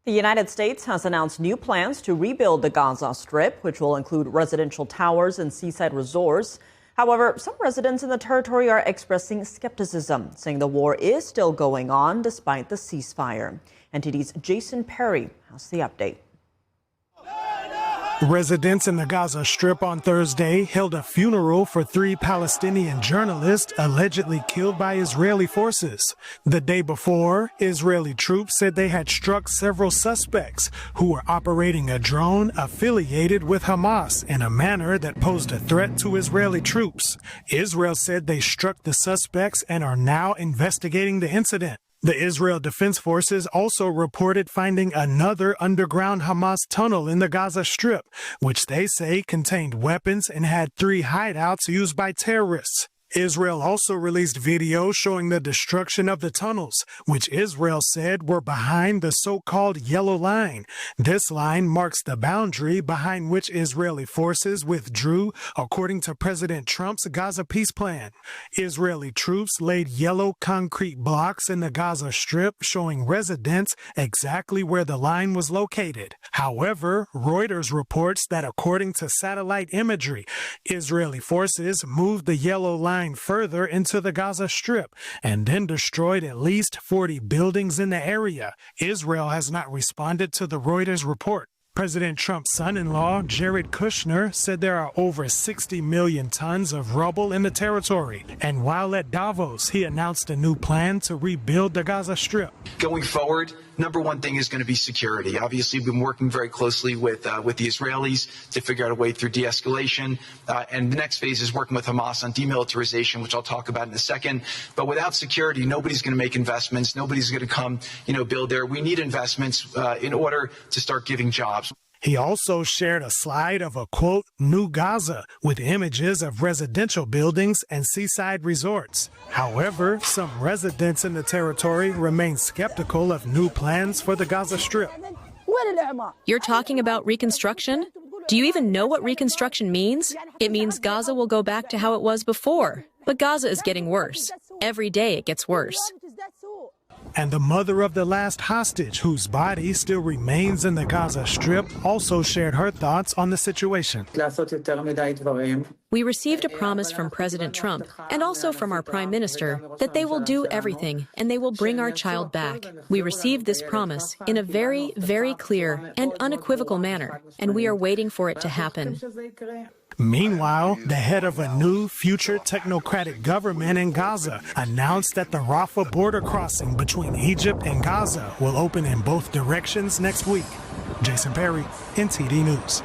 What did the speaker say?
The United States has announced new plans to rebuild the Gaza Strip, which will include residential towers and seaside resorts. However, some residents in the territory are expressing skepticism, saying the war is still going on despite the ceasefire. NTD's Jason Perry has the update. Residents in the Gaza Strip on Thursday held a funeral for 3 Palestinian journalists allegedly killed by Israeli forces. The day before, Israeli troops said they had struck several suspects who were operating a drone affiliated with Hamas in a manner that posed a threat to Israeli troops. Israel said they struck the suspects and are now investigating the incident. The Israel Defense Forces also reported finding another underground Hamas tunnel in the Gaza Strip, which they say contained weapons and had 3 hideouts used by terrorists. Israel also released video showing the destruction of the tunnels, which Israel said were behind the so-called Yellow Line. This line marks the boundary behind which Israeli forces withdrew, according to President Trump's Gaza peace plan. Israeli troops laid yellow concrete blocks in the Gaza Strip, showing residents exactly where the line was located. However, Reuters reports that according to satellite imagery, Israeli forces moved the Yellow Line further into the Gaza Strip and then destroyed at least 40 buildings in the area. Israel has not responded to the Reuters report. President Trump's son-in-law, Jared Kushner, said there are over 60 million tons of rubble in the territory. And while at Davos, he announced a new plan to rebuild the Gaza Strip. Going forward, number one thing is going to be security. Obviously, we've been working very closely with the Israelis to figure out a way through de-escalation. And the next phase is working with Hamas on demilitarization, which I'll talk about in a second. But without security, nobody's going to make investments. Nobody's going to come, build there. We need investments in order to start giving jobs. He also shared a slide of a, quote, new Gaza with images of residential buildings and seaside resorts. However, some residents in the territory remain skeptical of new plans for the Gaza Strip. You're talking about reconstruction? Do you even know what reconstruction means? It means Gaza will go back to how it was before. But Gaza is getting worse. Every day it gets worse. And the mother of the last hostage, whose body still remains in the Gaza Strip, also shared her thoughts on the situation. We received a promise from President Trump and also from our Prime Minister that they will do everything and they will bring our child back. We received this promise in a very, very clear and unequivocal manner, and we are waiting for it to happen. Meanwhile, the head of a new future technocratic government in Gaza announced that the Rafah border crossing between Egypt and Gaza will open in both directions next week. Jason Perry, NTD News.